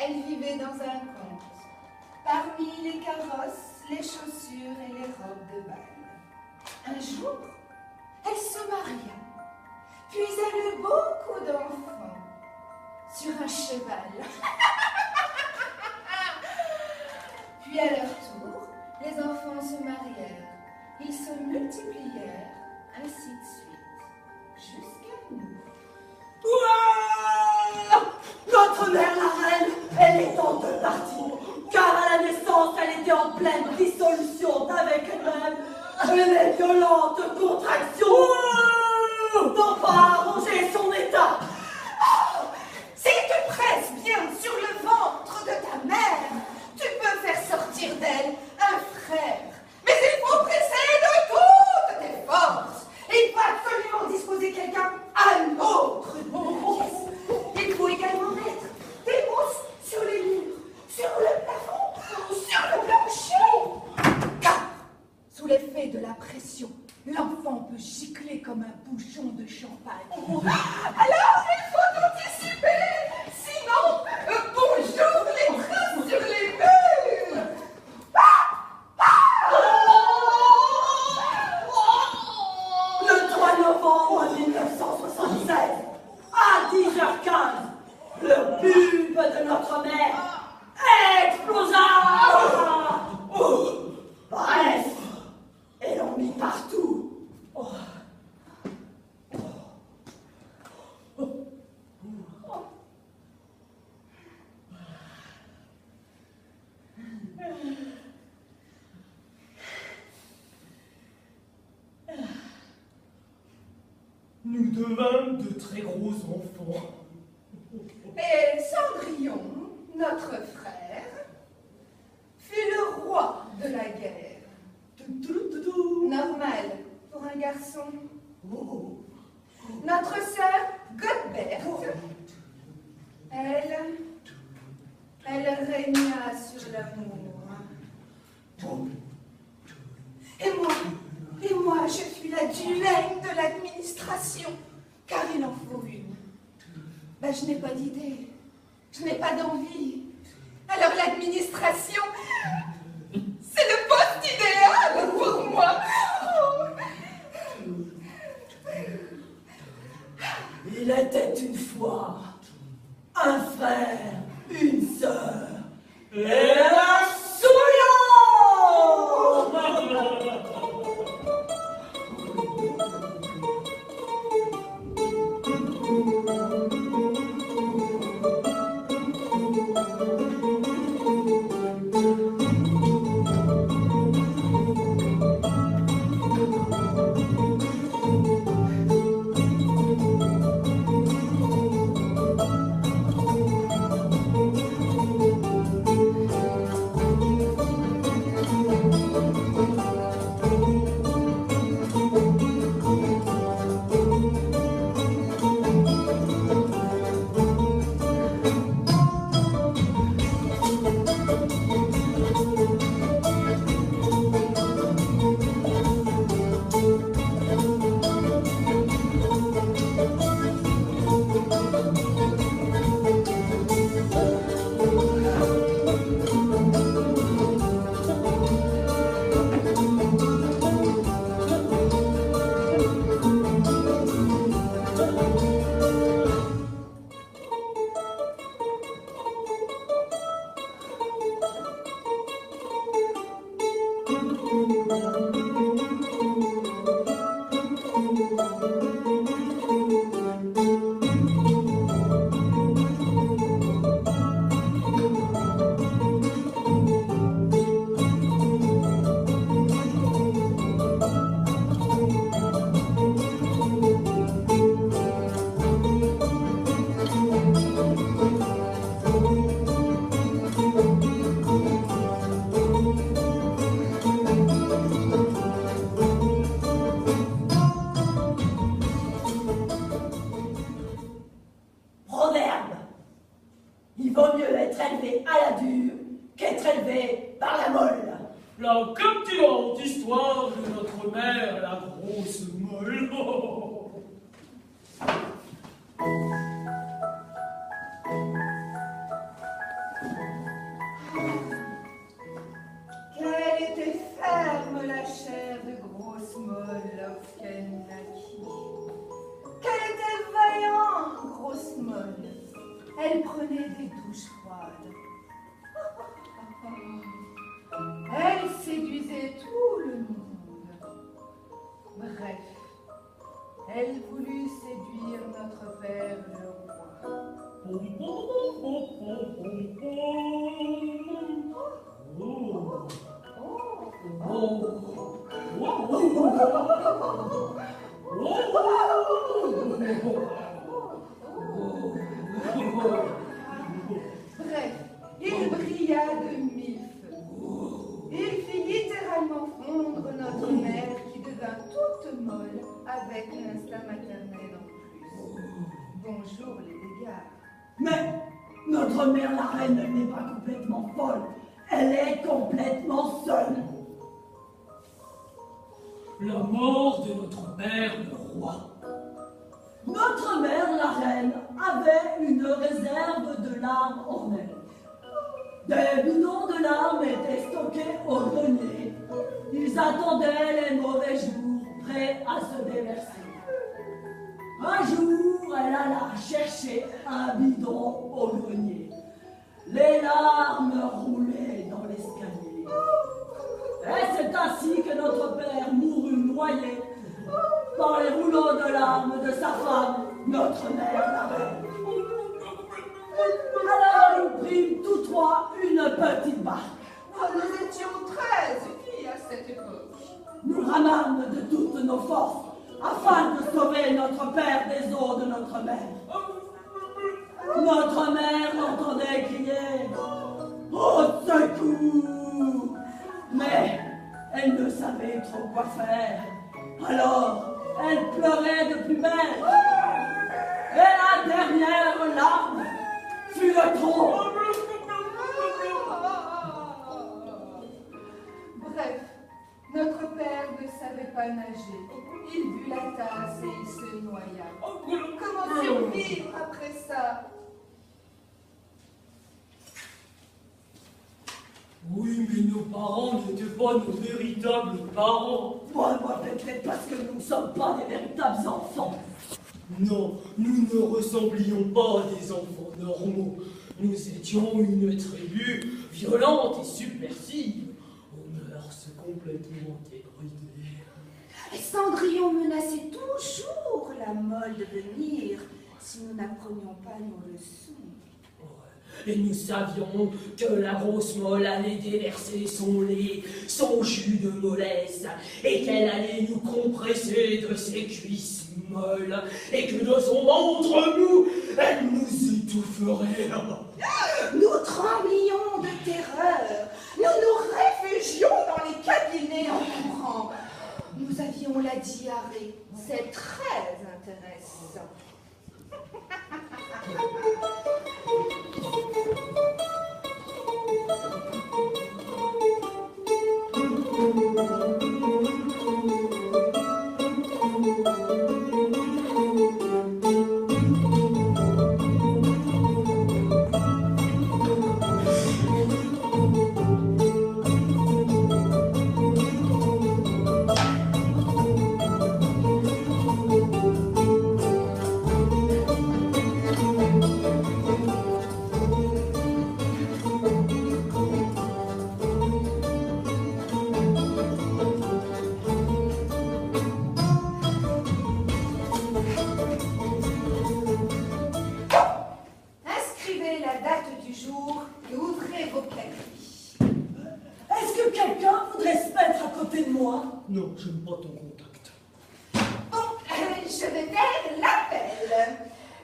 Elle vivait dans un conte, parmi les carrosses, les chaussures et les robes de bal. Un jour, elle se maria, puis elle eut beaucoup d'enfants sur un cheval. Puis à leur tour, les enfants se marièrent, ils se multiplièrent, ainsi de suite, jusqu'à nous. Ouah! Notre mère, la reine, elle est en deux parties, car à la naissance, elle était en pleine dissolution d'avec elle-même, et les violentes contractions n'ont pas arrangé son état. Oh, si tu presses bien sur le ventre de ta mère, tu peux faire sortir d'elle un frère. Mais il faut presser de toutes tes forces. Il faut absolument disposer quelqu'un à l'autre de la pièce. Il faut également mettre des mousses sur les murs, sur le plafond, sur le plancher. Car, sous l'effet de la pression, l'enfant peut gicler comme un bouchon de champagne. Alors, il faut anticiper. Sinon, bonjour les traces sur les murs. Le 3 novembre 1976, à 10h15, le bulbe de notre mère explosa. Bref, et l'on mit partout. Nous devînmes de très gros enfants. Et Cendrillon, notre frère, fut le roi de la guerre. Normal pour un garçon. Notre sœur Godbert, elle régna sur l'amour. Et moi, je fus la duègne de l'administration, car il en faut une. Ben, je n'ai pas d'idée, je n'ai pas d'envie. Alors l'administration, c'est le poste idéal pour moi. Il était une fois un frère, une sœur, et un souillon. Il vaut mieux être élevé à la dure qu'être élevé par la molle. La captivante histoire de notre mère, la grosse molle. elle prenait des douches froides. Elle séduisait tout le monde. Bref, elle voulut séduire notre père le roi. Bref, il brilla de mille feux. Il fit littéralement fondre notre mère qui devint toute molle avec l'instinct maternel en plus. Bonjour les dégâts. Mais notre mère la reine, elle n'est pas complètement folle. Elle est complètement seule. La mort de notre père, le roi. Notre mère, la reine, avait une réserve de larmes en elle. Des bidons de larmes étaient stockés au grenier. Ils attendaient les mauvais jours, prêts à se déverser. Un jour, elle alla chercher un bidon au grenier. Les larmes roulaient dans l'escalier. Et c'est ainsi que notre père mourut noyé par les rouleaux de larmes de sa femme, notre mère la reine. Alors ils prîmes tous trois une petite barque. Oh, nous étions 13 filles à cette époque. Nous ramâmes de toutes nos forces afin de sauver notre père des eaux de notre mère. Notre mère l'entendait crier « Au secours !» Mais elle ne savait trop quoi faire. Alors, elle pleurait de plus belle. Et la dernière larme fut le trop. Bref, notre père ne savait pas nager. Il but la tasse et il se noya. Comment survivre après ça? Oui, mais nos parents n'étaient pas nos véritables parents. Moi, peut-être parce que nous ne sommes pas des véritables enfants. Non, nous ne ressemblions pas à des enfants normaux. Nous étions une tribu violente et subversive, aux mœurs complètement débridées. Cendrillon menaçait toujours la molle de venir si nous n'apprenions pas nos leçons. Et nous savions que la grosse molle allait déverser son lait, son jus de mollesse, et qu'elle allait nous compresser de ses cuisses molles, et que de son ventre mou, elle nous étoufferait. Nous tremblions de terreur. Nous nous réfugions dans les cabinets en courant. Nous avions la diarrhée. C'est très intéressant. Inscrivez la date du jour et ouvrez vos cahiers. Est-ce que quelqu'un voudrait se mettre à côté de moi? Non, j'aime pas ton contact. Bon, je vais faire l'appel.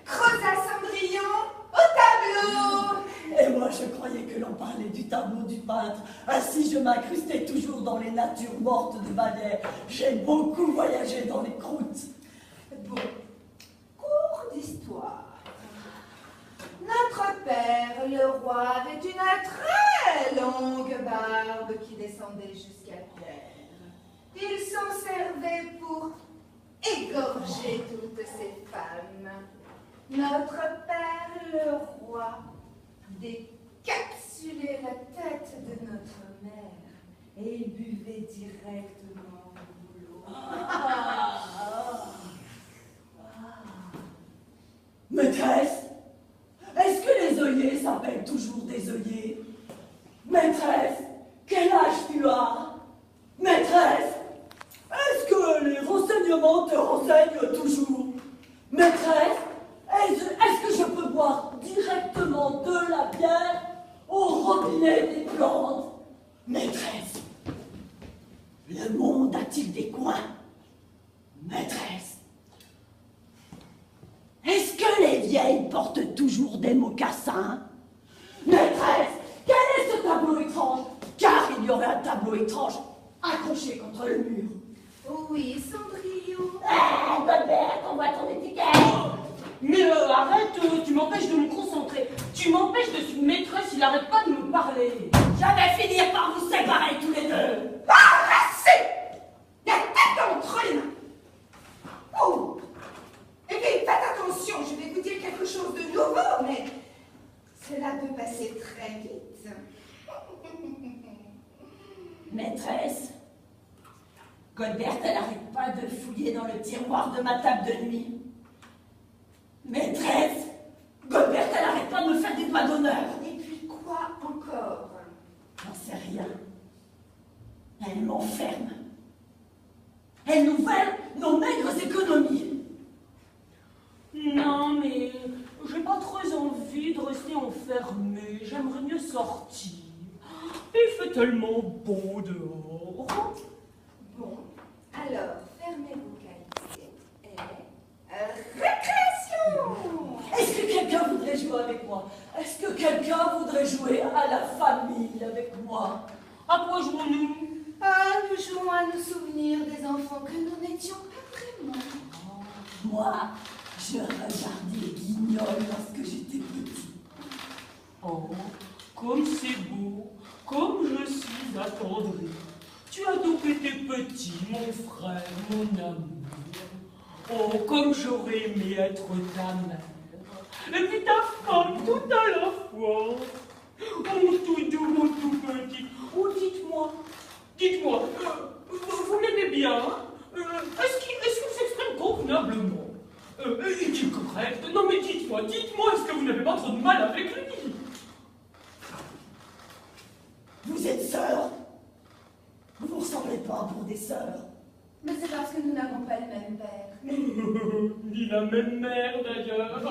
Creusa Cendrillon au tableau. Et moi, je croyais que l'on parlait du tableau du peintre. Ainsi, je m'incrustais toujours dans les natures mortes de Badet. J'ai beaucoup voyagé dans les croûtes. Bon, cours d'histoire. Notre père, le roi, avait une très longue barbe qui descendait jusqu'à terre. Il s'en servait pour égorger toutes ces femmes. Notre père, le roi, décapsulait la tête de notre mère et il buvait directement de l'eau. Maîtresse, est-ce que s'appelle toujours des œillets. Maîtresse, quel âge tu as? Maîtresse, est-ce que les renseignements te renseignent toujours? Maîtresse, est-ce que je peux boire directement de la bière au robinet des plantes? Maîtresse, le monde a-t-il des coins? Maîtresse, est-ce que les vieilles portent toujours des mocassins? Maîtresse, quel est ce tableau étrange? Car il y aurait un tableau étrange accroché contre le mur. Oui, Cendrillon. Ah, Godbert, on voit ton étiquette. Mais arrête, tu m'empêches de me concentrer. Tu m'empêches de suivre maîtresse, il arrête pas de me parler. Je vais finir par vous séparer tous les deux. Ah, assez! La tête entre les mains. Oh! Eh bien, faites attention, je vais vous dire quelque chose de nouveau, mais cela peut passer très vite. Maîtresse, Godbert, elle n'arrête pas de fouiller dans le tiroir de ma table de nuit. Maîtresse, Godbert, elle n'arrête pas de me faire des doigts d'honneur. Et puis quoi encore? J'en sais rien. Elle m'enferme. Elle nous vole nos maigres économies. Non, mais j'ai pas trop envie de rester enfermée. J'aimerais mieux sortir. Il fait tellement beau dehors. Bon, alors, fermez vos cahiers et récréation! Est-ce que quelqu'un voudrait jouer avec moi? Est-ce que quelqu'un voudrait jouer à la famille avec moi? À quoi jouons-nous? Ah, nous jouons à nous souvenir des enfants que nous n'étions pas vraiment. Moi, je regardais Guignol lorsque j'étais petit. Oh, comme c'est beau, comme je suis attendrie. Tu as donc été petit, mon frère, mon amour. Oh, comme j'aurais aimé être ta mère. Et puis ta femme, tout à la fois. Oh, tout doux, mon tout petit. Oh, dites-moi, vous l'aimez bien? Est-ce qu'il s'exprime convenablement? Est-il correct? Non, mais dites-moi, est-ce que vous n'avez pas trop de mal avec lui? Vous êtes sœurs? Vous ne ressemblez pas pour des sœurs. Mais c'est parce que nous n'avons pas le même père. Ni la même mère d'ailleurs.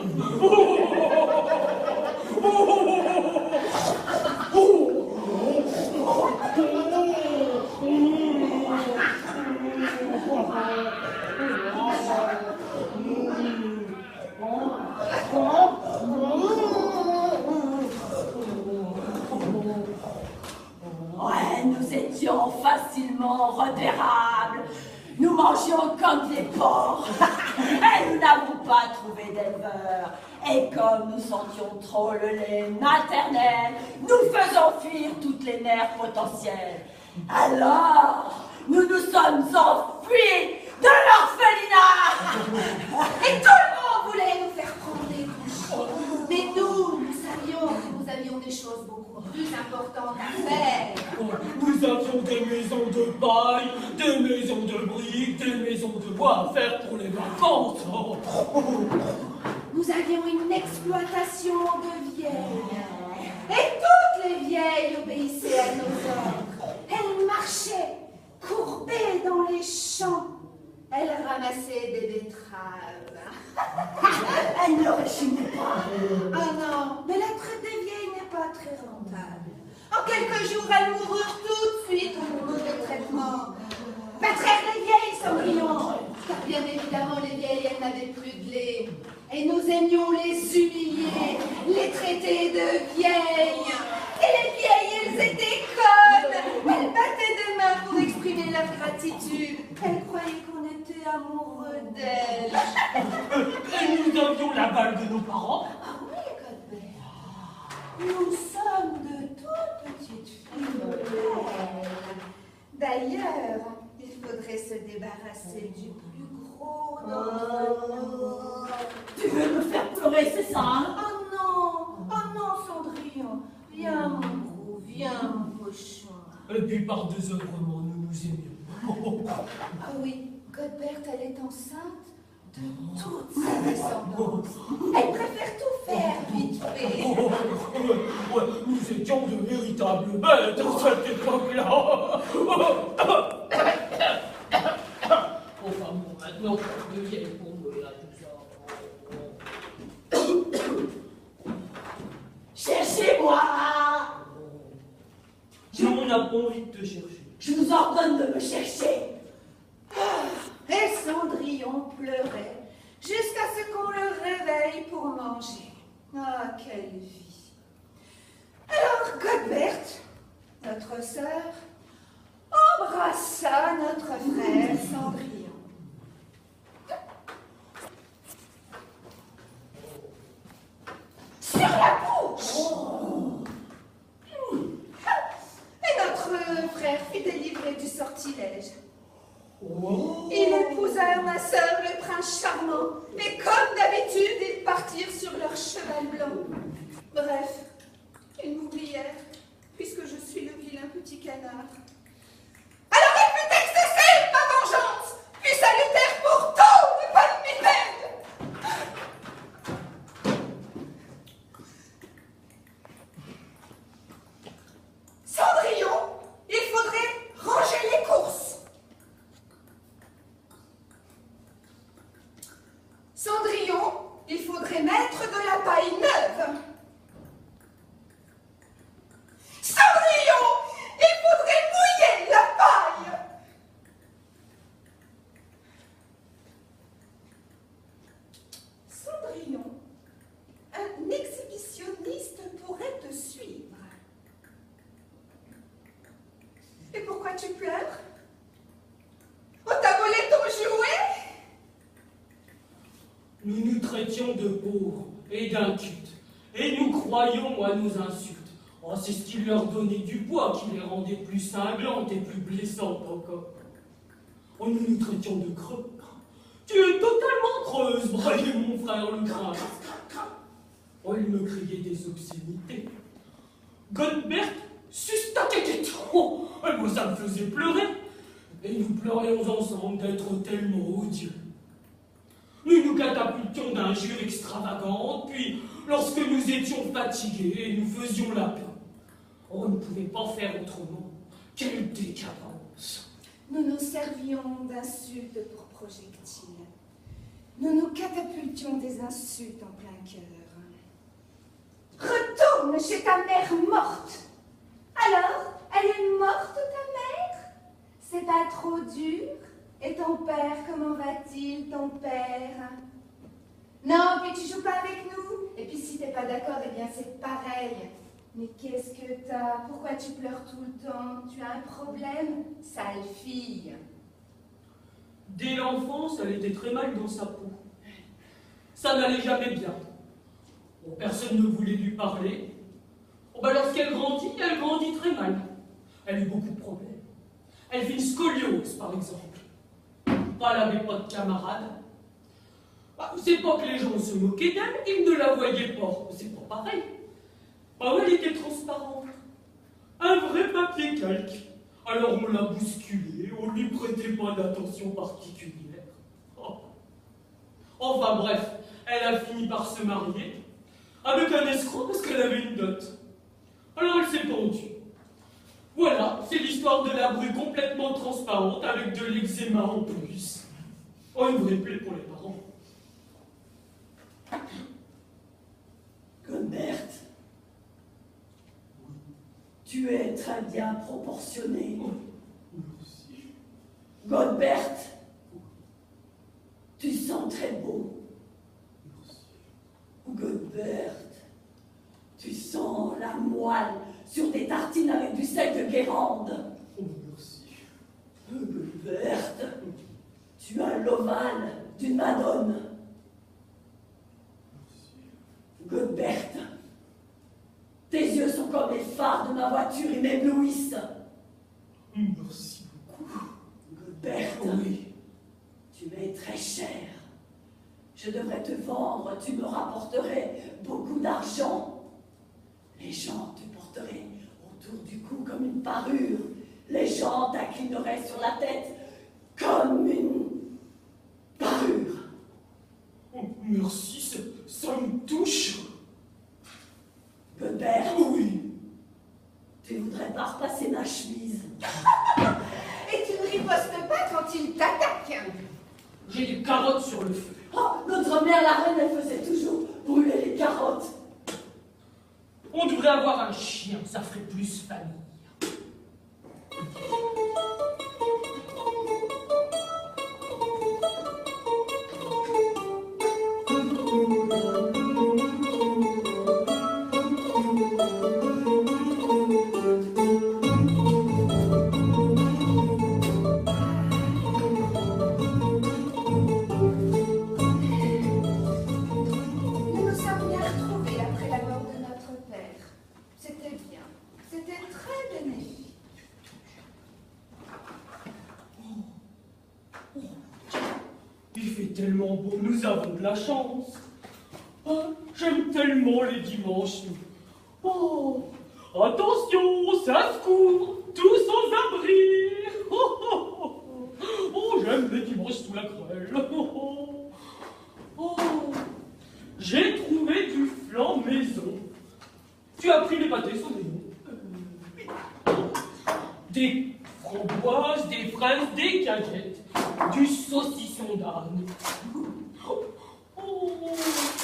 Ouais, nous étions facilement repérables. Nous mangions comme des porcs. Et nous n'avons pas trouvé d'éleveur. Et comme nous sentions trop le lait maternel, nous faisons fuir toutes les mères potentielles. Alors, nous nous sommes enfuis de l'orphelinat. Et tout le monde voulait nous faire prendre des couches. Mais nous savions que nous avions des choses beaucoup plus importantes à faire. Nous avions des maisons de paille, des maisons de briques, des maisons de bois à faire pour les vacances. Nous avions une exploitation de vieilles. Et toutes les vieilles obéissaient à nos ordres. Elles marchaient, courbées dans les champs. Elles ramassaient des betteraves. Elle ne rechignait pas. Ah non, mais la traite des vieilles n'est pas très rentable. En quelques jours, elles moururent tout de suite au mauvais traitement. Traire les vieilles, Cendrillon, car bien évidemment, les vieilles, elles n'avaient plus de lait. Et nous aimions les humilier, les traiter de vieilles. Et les vieilles, elles étaient connes. Elles battaient des mains pour exprimer leur gratitude. Elles croyaient qu'on était amoureux d'elles. Et nous avions la balle de nos parents. Ah oui, Godbert. Nous sommes de toutes petites filles. D'ailleurs, il faudrait se débarrasser du plus gros d'entre nous. Tu veux me faire pleurer, c'est ça, hein? Oh non, Cendrillon. Viens, mon gros, viens, mon pochon. Et puis par désœuvrement, nous nous aimions. Ah oui, Godbert, elle est enceinte de toute sa descendance. Elle préfère tout faire vite fait. véritable bête en cette époque-là. Enfin bon, maintenant, je deviens pour me là tout ça. Cherchez-moi! On n'a pas envie de te chercher. Je vous ordonne de me chercher. Et Cendrillon pleurait jusqu'à ce qu'on le réveille pour manger. Ah, quelle vie! Alors Godbert, notre sœur, embrassa notre frère Cendrillon. Sur la bouche! Et notre frère fut délivré du sortilège. Il épousa ma sœur, le prince charmant, et comme d'habitude, ils partirent sur leur cheval blanc. Bref, ils m'oublièrent, puisque je suis le vilain petit canard. Alors elle fut excessive, ma vengeance, puis salutaire pour tous les bonnes mimènes. Cendrillon, il faudrait ranger les courses. Cendrillon, il faudrait mettre de la paille neuve. Cendrillon, il faudrait mouiller la paille. Cendrillon, un exhibitionniste pourrait te suivre. Et pourquoi tu pleures? On t'a volé ton jouet? Nous nous traitions de pauvres et d'incultes, et nous croyions à nos insultes. Oh, c'est ce qui leur donnait du poids, qui les rendait plus cinglantes et plus blessantes encore. Oh, nous nous traitions de creux. Tu es totalement creuse, braillait mon frère le craint. Oh, il me criait des obscénités. Godbert sustaquait trop. Moi, ça me faisait pleurer. Et nous pleurions ensemble d'être tellement odieux. Nous nous catapultions d'injures extravagantes, puis, lorsque nous étions fatigués, nous faisions la paix. Oh, on ne pouvait pas faire autrement. Quelle décadence! Nous nous servions d'insultes pour projectiles. Nous nous catapultions des insultes en plein cœur. Retourne chez ta mère morte. Alors, elle est morte, ta mère? C'est pas trop dur? Et ton père, comment va-t-il, ton père? Non, puis tu joues pas avec nous? Et puis si t'es pas d'accord, eh bien c'est pareil. Mais qu'est-ce que t'as? Pourquoi tu pleures tout le temps? Tu as un problème? Sale fille. Dès l'enfance, elle était très mal dans sa peau. Ça n'allait jamais bien. Bon, personne ne voulait lui parler. Oh, ben, lorsqu'elle grandit très mal. Elle a eu beaucoup de problèmes. Elle fait une scoliose, par exemple. Elle n'avait pas de camarades. Bah, c'est pas que les gens se moquaient d'elle, ils ne la voyaient pas. C'est pas pareil. Bah ouais, elle était transparente. Un vrai papier calque. Alors on l'a bousculée, on lui prêtait pas d'attention particulière. Oh. Enfin bref, elle a fini par se marier avec un escroc parce qu'elle avait une dot. Alors elle s'est pendue. Voilà, c'est l'histoire de la bru complètement transparente avec de l'eczéma en plus. Oh, une vraie plaie pour les parents. Godbert, tu es très bien proportionné. Oh, merci. Godbert, tu sens très beau. Merci. Godbert, tu sens la moelle sur des tartines avec du sel de Guérande. Oh, merci. Godbert, tu as l'ovale d'une madone. Godbert, tes yeux sont comme les phares de ma voiture, ils m'éblouissent. Merci beaucoup. Godbert, Oui. tu m'es très cher. Je devrais te vendre, tu me rapporterais beaucoup d'argent. Les gens te porteraient autour du cou comme une parure. Les gens t'inclineraient sur la tête comme une parure. Oh, merci, ça me touche. Godbert, Oui. jeterai des carottes sur le feu. Oh, notre mère la reine, elle faisait toujours brûler les carottes. On devrait avoir un chien, ça ferait plus famille. Tellement beau, nous avons de la chance. Oh, j'aime tellement les dimanches. Oh, attention, ça se court, tous sans abri. Oh, j'aime les dimanches sous la grêle. Oh, j'ai trouvé du flan maison. Tu as pris les pâtés Cendrillon. Des framboises, des fraises, des cagettes, du saucisson d'âne. Oh,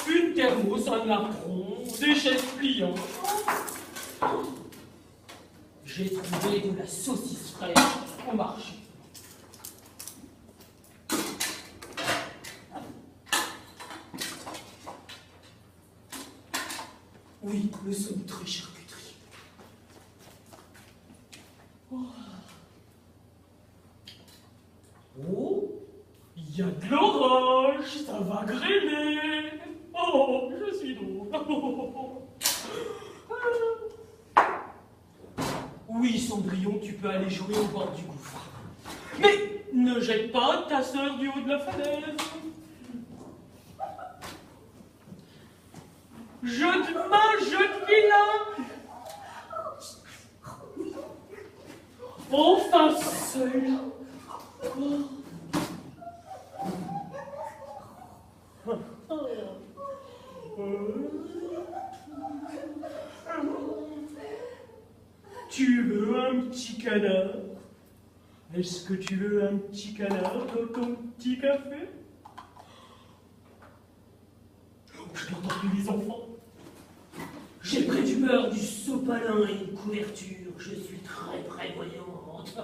une thermos, un apron, des chaises pliantes. J'ai trouvé de la saucisse fraîche au marché. Oui, nous sommes très charcuterie. Oh, il y a de l'orage, ça va grêler. Oh, je suis drôle. Oui, Cendrillon, tu peux aller jouer au bord du gouffre. Mais ne jette pas ta sœur du haut de la falaise. Jette main, jette vilain. Enfin seul. Tu veux un petit canard? Est-ce que tu veux un petit canard dans ton petit café? Je n'entends plus les enfants. J'ai pris du beurre, du sopalin et une couverture. Je suis très prévoyante.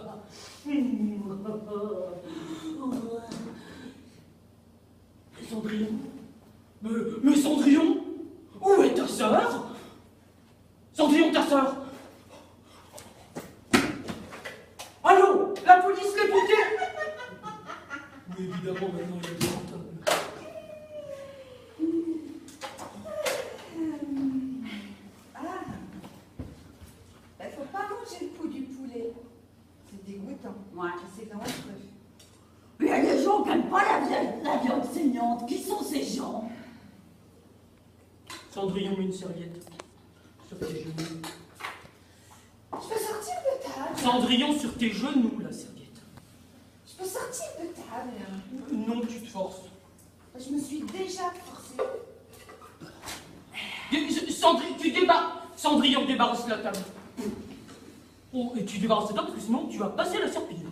Cendrillon? Mais Cendrillon? Où est ta sœur? Cendrillon, ta sœur? Allô? La police, les pompiers? Oui, évidemment, maintenant il y a des portables. Faut pas manger le pouls du poulet. C'est dégoûtant. Ouais. C'est dangereux. Mais il y a des gens qui n'aiment pas la viande saignante. Qui sont ces gens? Cendrillon, une serviette. Sur tes genoux. Je peux sortir de table? Cendrillon, sur tes genoux, la serviette. Je peux sortir de table? Non, tu te forces. Je me suis déjà forcée. Cendrillon, tu débarrasses. Cendrillon, débarrasse la table. Oh, et tu débarrasses la table parce que sinon tu vas passer la serpillière.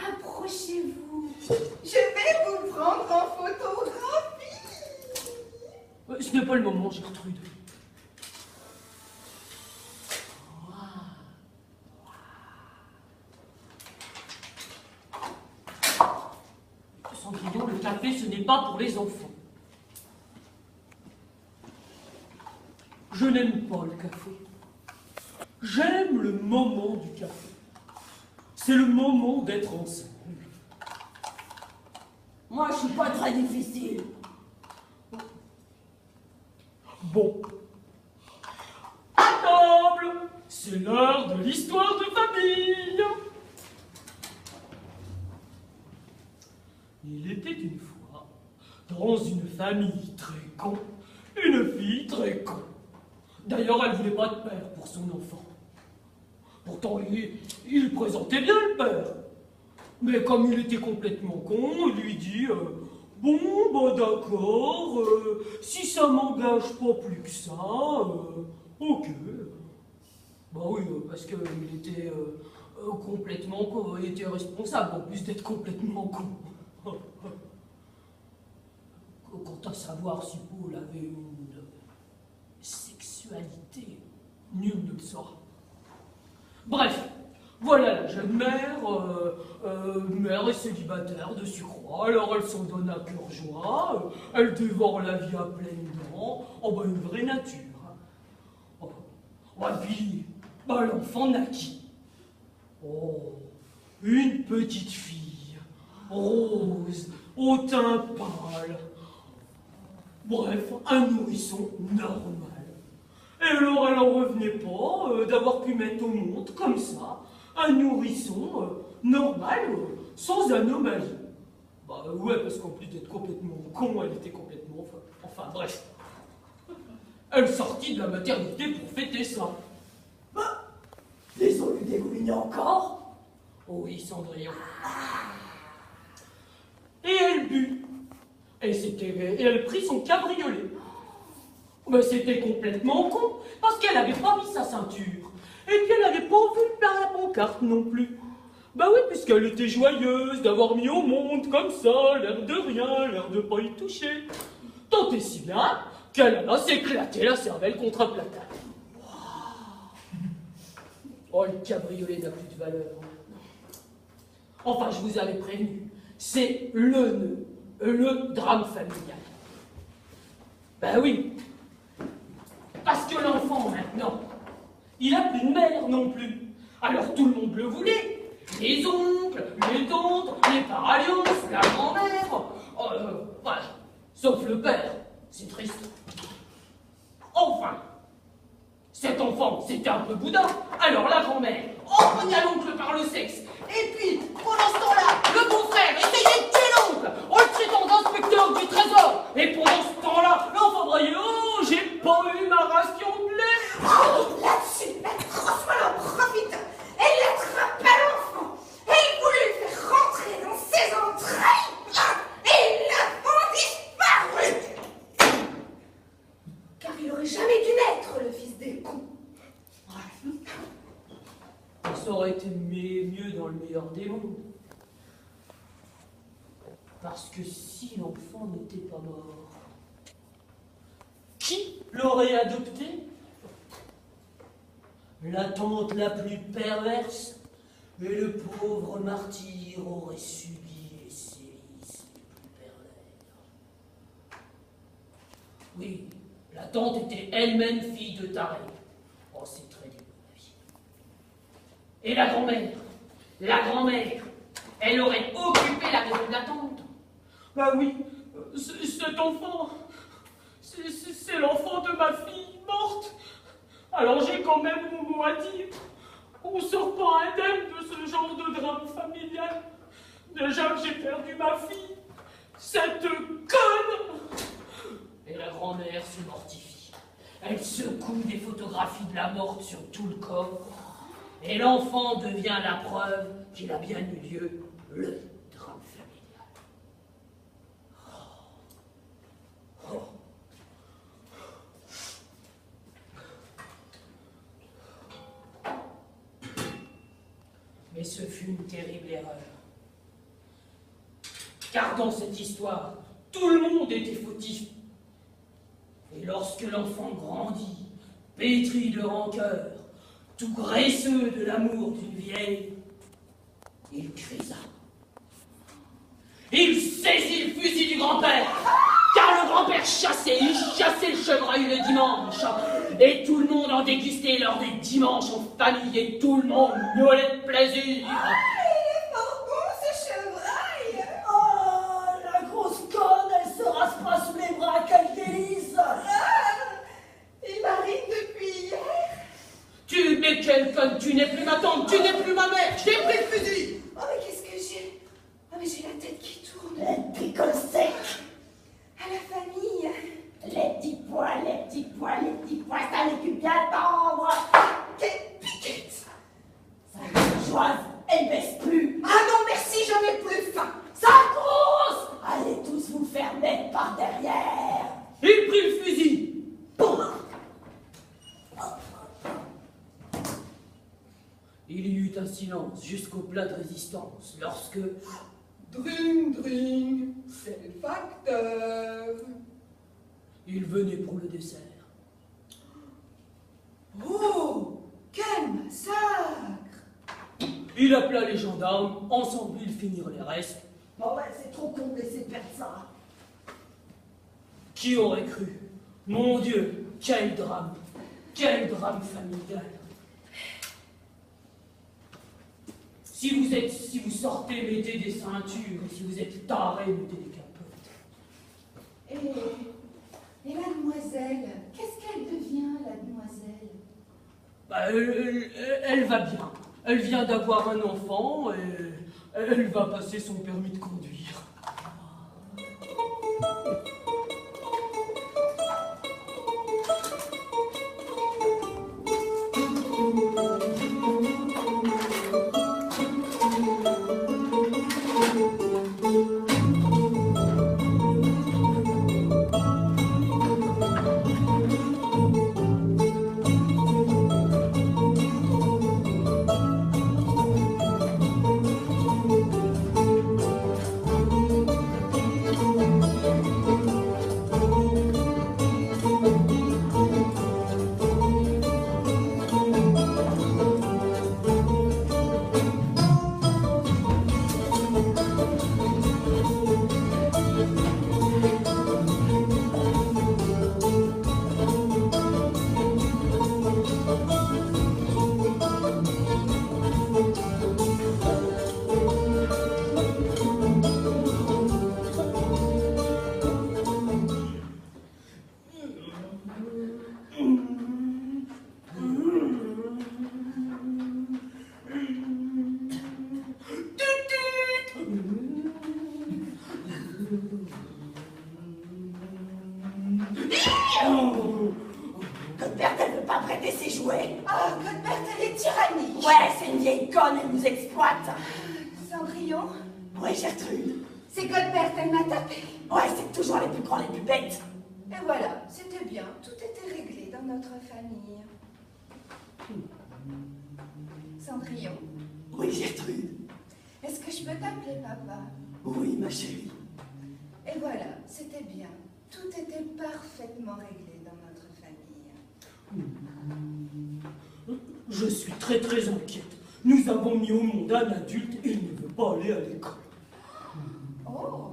Rapprochez-vous. Je vais vous prendre en photographie. Ce n'est pas le moment, Gertrude. Cendrillon, le café, ce n'est pas pour les enfants. Je n'aime pas le café. J'aime le moment du café. C'est le moment d'être ensemble. Moi, je suis pas très difficile. Bon. À table, c'est l'heure de l'histoire de famille. Il était une fois, dans une famille très con, une fille très con. D'ailleurs, elle ne voulait pas de père pour son enfant. Pourtant, il présentait bien le père. Mais comme il était complètement con, il lui dit bon, bah d'accord, si ça m'engage pas plus que ça, ok. Bah oui, parce qu'il était Complètement con, il était responsable en plus d'être complètement con. Quant à savoir si Paul avait une sexualité, nul ne le saura. Bref, voilà la jeune mère, mère et célibataire de surcroît, alors elle s'en donne à cœur joie, elle dévore la vie à pleines dents, oh bah une vraie nature. Oh, et puis, bah l'enfant naquit. Oh, une petite fille, rose, au teint pâle. Bref, un nourrisson normal. Et alors, elle en revenait pas d'avoir pu mettre au monde, comme ça, un nourrisson normal, sans anomalie. Bah ouais, parce qu'en plus d'être complètement con, elle était complètement folle. Enfin, bref. Elle sortit de la maternité pour fêter ça. Les ont eu dégoulinés encore? Oui, Cendrillon. Et elle but. Et elle prit son cabriolet. Mais c'était complètement con, parce qu'elle n'avait pas mis sa ceinture. Et puis elle n'avait pas vu la pancarte non plus. Bah oui, puisqu'elle était joyeuse d'avoir mis au monde comme ça, l'air de rien, l'air de pas y toucher. Tant et si bien qu'elle alla s'éclater la cervelle contre un placard. Oh, le cabriolet n'a plus de valeur. Enfin, je vous avais prévenu, c'est le drame familial. Ben oui, parce que l'enfant, maintenant, il n'a plus de mère non plus. Alors tout le monde le voulait. Les oncles, les tantes, les paralliances, la grand-mère. Voilà. Sauf le père. C'est triste. Enfin, cet enfant, c'était un peu boudin. Alors la grand-mère, empoigna l'oncle par le sexe. Et puis, pendant ce temps-là, le beau-frère essayait de tuer l'oncle en le traitant d'inspecteur du trésor. Et pendant ce temps-là, l'enfant braillait, oh, j'ai pas eu ma ration de lait. Oh, là-dessus, la grosse molle en profite. Elle attrapa l'enfant. Elle voulut le faire rentrer dans ses entrailles. Et l'enfant disparut. Car il aurait jamais dû naître, le fils des cons. Ça aurait été mieux dans le meilleur des mondes. Parce que si l'enfant n'était pas mort, qui l'aurait adopté? La tante la plus perverse et le pauvre martyr aurait subi les sévices les plus pervers. Oui, la tante était elle-même fille de taré. Oh, c'est très dur, la vie. Et la grand-mère, elle aurait occupé la maison de la tante. Bah oui, cet enfant, c'est l'enfant de ma fille morte. Alors j'ai quand même mon mot à dire. On sort pas indemne de ce genre de drame familial. Déjà que j'ai perdu ma fille, cette conne. Et la grand-mère se mortifie. Elle secoue des photographies de la morte sur tout le corps. Et l'enfant devient la preuve qu'il a bien eu lieu, le drame familial. Oh. Mais ce fut une terrible erreur. Car dans cette histoire, tout le monde était fautif. Et lorsque l'enfant grandit, pétri de rancœur, tout graisseux de l'amour d'une vieille, il crisa. Il saisit le fusil du grand-père, car le grand-père chassait, il chassait le chevreuil le dimanche, et tout le monde en dégustait lors des dimanches en famille, et tout le monde miaulait de plaisir. Ah, il est fort bon, ce chevreuil. Oh, la grosse conne, elle se raspera sous les bras, quel délice! Il marine depuis hier. Mais quelle conne, tu n'es plus ma tante, tu n'es plus ma mère, j'ai pris le fusil. Oh, mais qu'est-ce que j'ai? Oh, mais j'ai la tête qui tourne. Les picoles secs! À la famille. Les petits pois, ça les cuit bien tendre! Quelle piquette. Ça bourgeoise, elle baisse plus! Ah non, merci, j'en ai plus faim. Ça grosse! Allez tous vous faire mettre par derrière! Il prit le fusil. Il y eut un silence silence jusqu'au plat de résistance lorsque... Dring, dring, c'est le facteur. il venait pour le dessert. Oh, quel massacre! Il appela les gendarmes, ensemble ils finirent les restes. Bon ouais, c'est trop con de laisser perdre ça. Qui aurait cru? Mon Dieu, quel drame familial. Si vous sortez, mettez des ceintures, et si vous êtes tarés, mettez des capotes. Et la demoiselle, qu'est-ce qu'elle devient, la demoiselle? Bah, elle va bien. Elle vient d'avoir un enfant et elle va passer son permis de conduire. Godbert, elle veut pas prêter ses jouets. Ah, Godbert, elle est tyrannique. Ouais, c'est une vieille conne, elle nous exploite. Cendrillon, Ouais, Gertrude. c'est Godbert, elle m'a tapé. Ouais, c'est toujours les plus grands, les plus bêtes. Et voilà, c'était bien, tout était réglé dans notre famille. Cendrillon, Oui, Gertrude. est-ce que je peux t'appeler papa? Oui, ma chérie. Et voilà, c'était bien, tout était parfaitement réglé dans notre famille. Je suis très inquiète. Nous avons mis au monde un adulte et il ne veut pas aller à l'école. Oh,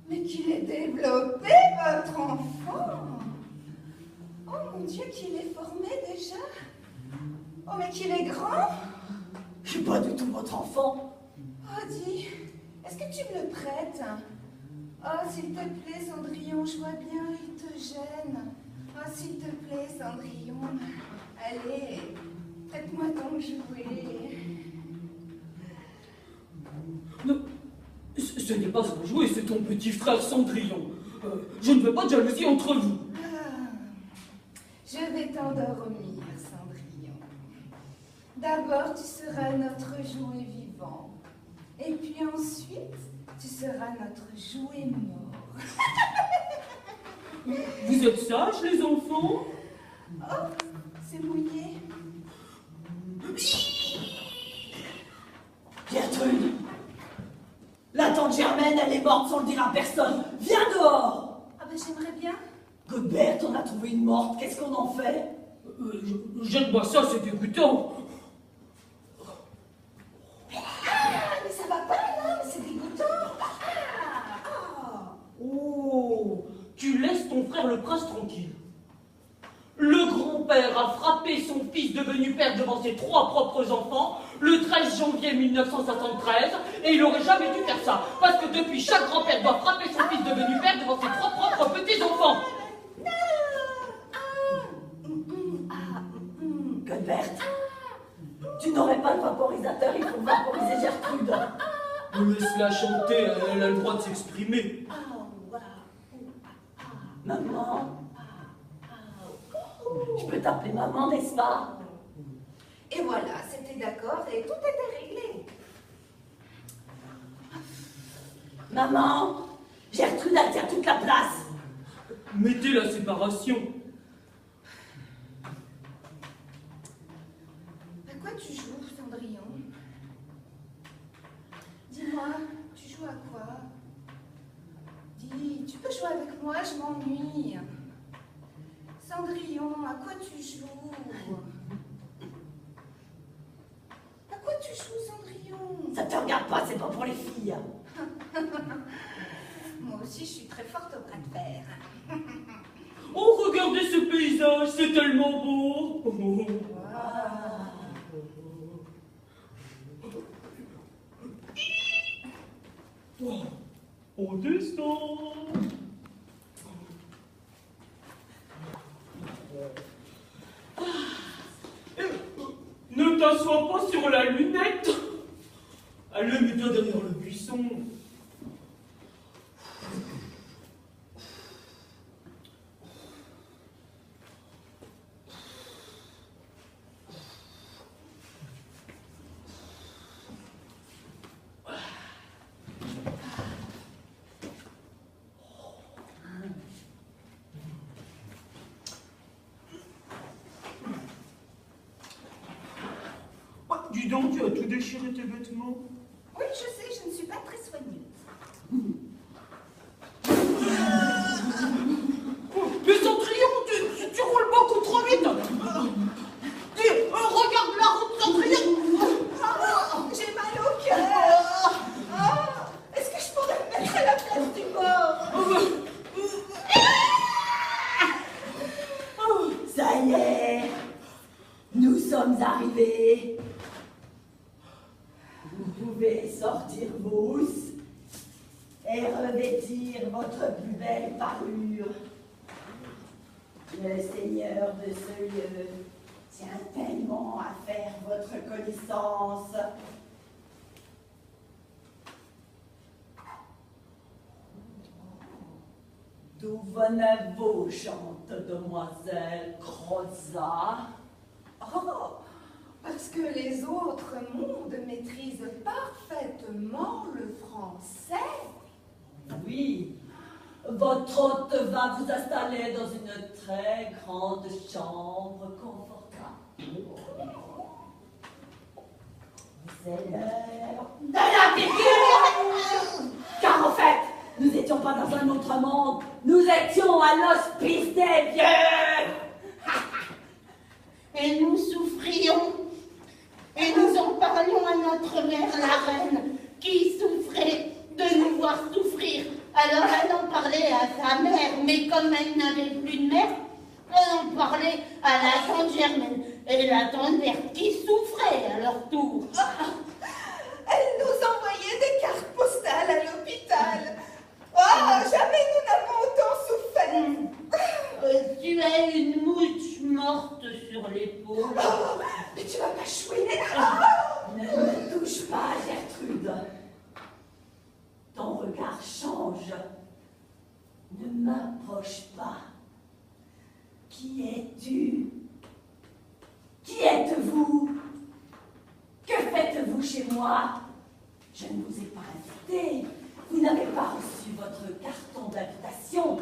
mais qu'il est développé, votre enfant! Oh mon Dieu, qu'il est formé déjà! Oh, mais qu'il est grand! Je suis pas du tout votre enfant. Oh, dis, est-ce que tu me le prêtes? Oh, s'il te plaît, Cendrillon, je vois bien, il te gêne. Oh, s'il te plaît, Cendrillon, allez, prête-moi ton jouet. Non, ce n'est pas un jouet, c'est ton petit frère Cendrillon. Je ne veux pas de jalousie entre vous. Ah, je vais t'endormir, Cendrillon. D'abord, tu seras notre jouet vivant. Et puis ensuite, tu seras notre jouet mort. Vous êtes sages, les enfants? Oh, c'est mouillé. Gertrude. La tante Germaine, elle est morte sans le dire à personne. Viens dehors. Ah ben j'aimerais bien. Godbert, on a trouvé une morte. Qu'est-ce qu'on en fait? Jette-moi ça, c'est dégoûtant. Ah, mais ça va pas là, c'est dégoûtant. Ah. Oh, tu laisses ton frère le prince tranquille. Le grand-père a frappé son fils devenu père devant ses 3 propres enfants le 13 janvier 1973 et il n'aurait jamais dû faire ça parce que depuis chaque grand-père doit frapper son fils devenu père devant ses 3 propres petits-enfants. Godbert, tu n'aurais pas de vaporisateur, il faut vaporiser Gertrude. Laisse-la chanter, elle a le droit de s'exprimer. Maman, je peux t'appeler maman, n'est-ce pas? Et voilà, c'était d'accord et tout était réglé. Maman, Gertrude, elle tient toute la place. Mettez la séparation. À quoi tu joues, Cendrillon? joues avec moi, je m'ennuie. Cendrillon, à quoi tu joues? À quoi tu joues, Cendrillon? Ça te regarde pas, c'est pas pour les filles. Moi aussi, je suis très forte au bras de fer. Oh, regardez ce paysage, c'est tellement beau. Oh, on descend. Ne t'assois pas sur la lunette. Allez, mets-toi derrière le buisson. Dis donc, tu as tout déchiré tes vêtements. Oui, je sais, je ne suis pas très soigneuse. Mais Cendrillon, tu roules beaucoup trop vite. Regarde la route, Cendrillon. J'ai mal au cœur. Est-ce que je pourrais me mettre à la place du mort? Ça y est, nous sommes arrivés. Vous pouvez sortir vos housses et revêtir votre plus belle parure. Le seigneur de ce lieu tient tellement à faire votre connaissance. D'où venez vos chantes, demoiselle Crozat? Oh, parce que les autres mondes maîtrisent parfaitement le français. Oui, votre hôte va vous installer dans une très grande chambre confortable. C'est l'heure de la figure! Car en fait, nous n'étions pas dans un autre monde, nous étions à l'hospice des vieux! Et nous souffrions, et nous en parlions à notre mère la reine, qui souffrait de nous voir souffrir. Alors elle en parlait à sa mère, mais comme elle n'avait plus de mère, elle en parlait à la tante Germaine, et la tante Berthe qui souffrait à leur tour. Elle nous envoyait des cartes postales à l'hôpital. Jamais nous n'avons autant souffert. Tu as une mouche morte sur l'épaule. Mais tu vas pas chouiner. Ne me touche pas, Gertrude. Ton regard change. Ne m'approche pas. Qui es-tu? Qui êtes-vous? Que faites-vous chez moi? Je ne vous ai pas invité. Vous n'avez pas reçu votre carton d'invitation.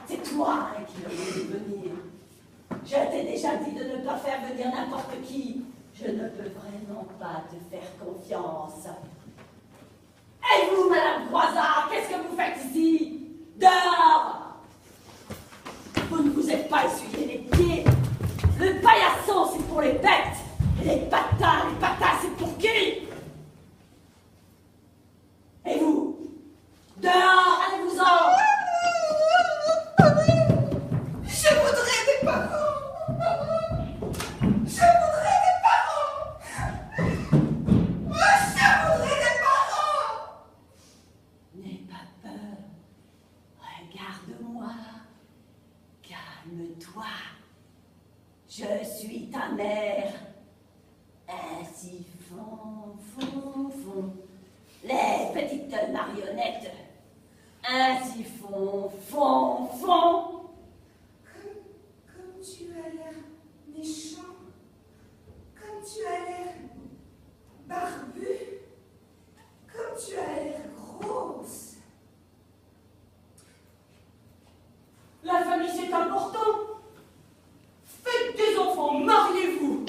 C'est toi qui devais venir. Je t'ai déjà dit de ne pas faire venir n'importe qui. Je ne peux vraiment pas te faire confiance. Et vous, Madame Croizat, qu'est-ce que vous faites ici? Dehors! Vous ne vous êtes pas essuyé les pieds. Le paillasson, c'est pour les bêtes. Et les patins, c'est pour qui? Et vous? Dehors, allez-vous-en! Je voudrais des parents. Je voudrais des parents. Je voudrais des parents. N'aie pas peur. Regarde-moi. Calme-toi. Je suis ta mère. Ainsi font. Les petites marionnettes. Ainsi font. Comme tu as l'air méchant. Comme tu as l'air barbu. Comme tu as l'air grosse. La famille, c'est important. Faites des enfants, mariez-vous.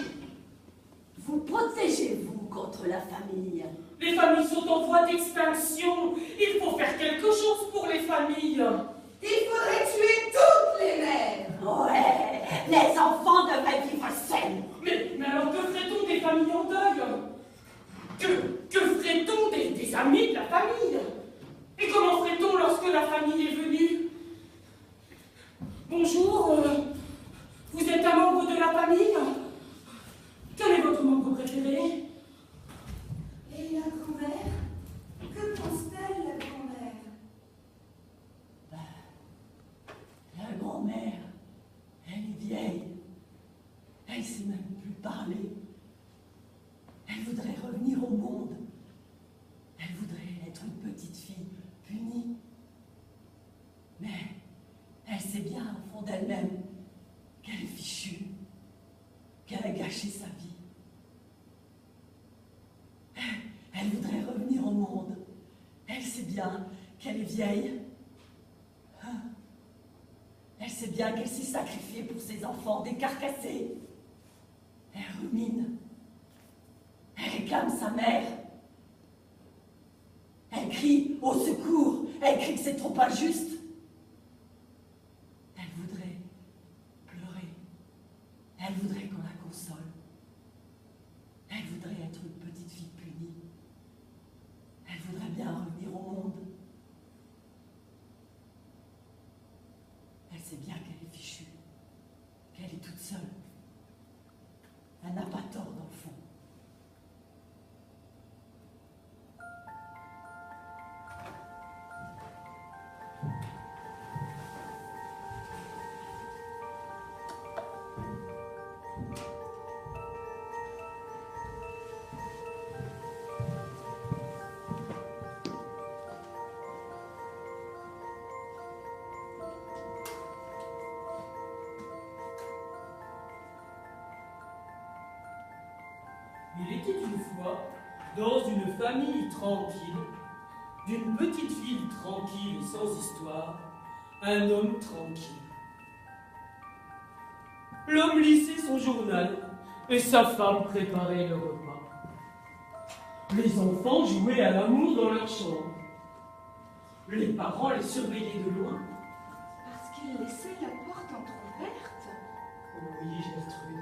Vous protégez-vous contre la famille. Les familles sont en voie d'extinction. Il faut faire quelque chose pour les familles. famille. Il faudrait tuer toutes les mères. Ouais, les enfants devraient vivre seuls. Mais alors que ferait-on des familles en deuil? Que ferait-on des amis de la famille? Et comment ferait-on lorsque la famille est venue? Bonjour, vous êtes un membre de la famille? Quel est votre membre préféré? Et la grand-mère? Que pense-t-elle, la grand-mère? La grand-mère, elle est vieille. Elle sait même plus parler. Elle voudrait revenir au monde. Elle voudrait être une petite fille punie. Mais elle sait bien au fond d'elle-même qu'elle est fichue, qu'elle a gâché sa vie. Elle voudrait revenir au monde. Elle sait bien qu'elle est vieille. Elle sait bien qu'elle s'est sacrifiée pour ses enfants décarcassés. Elle rumine. Elle réclame sa mère. Elle crie au secours. Elle crie que c'est trop injuste. Elle voudrait pleurer. Elle voudrait qu'on la console. Elle voudrait être une petite fille punie. Elle voudrait bien revenir au monde. Elle sait bien qu'elle est fichue, qu'elle est toute seule. Elle n'a pas tort dans le fond. Il était une fois, dans une famille tranquille, d'une petite ville tranquille et sans histoire, un homme tranquille. L'homme lisait son journal et sa femme préparait le repas. Les enfants jouaient à l'amour dans leur chambre. Les parents les surveillaient de loin. Parce qu'il laissait la porte entr'ouverte. Oui, Gertrude.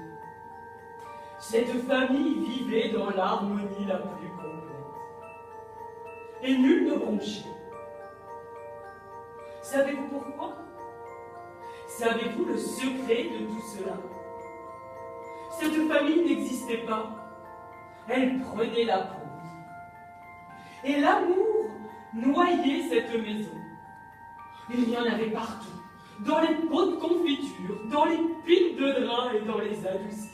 Cette famille vivait dans l'harmonie la plus complète. Et nul ne bronchait. Savez-vous pourquoi? Savez-vous le secret de tout cela? Cette famille n'existait pas. Elle prenait la pause. Et l'amour noyait cette maison. Il y en avait partout. Dans les pots de confiture, dans les piles de draps et dans les adoucissants.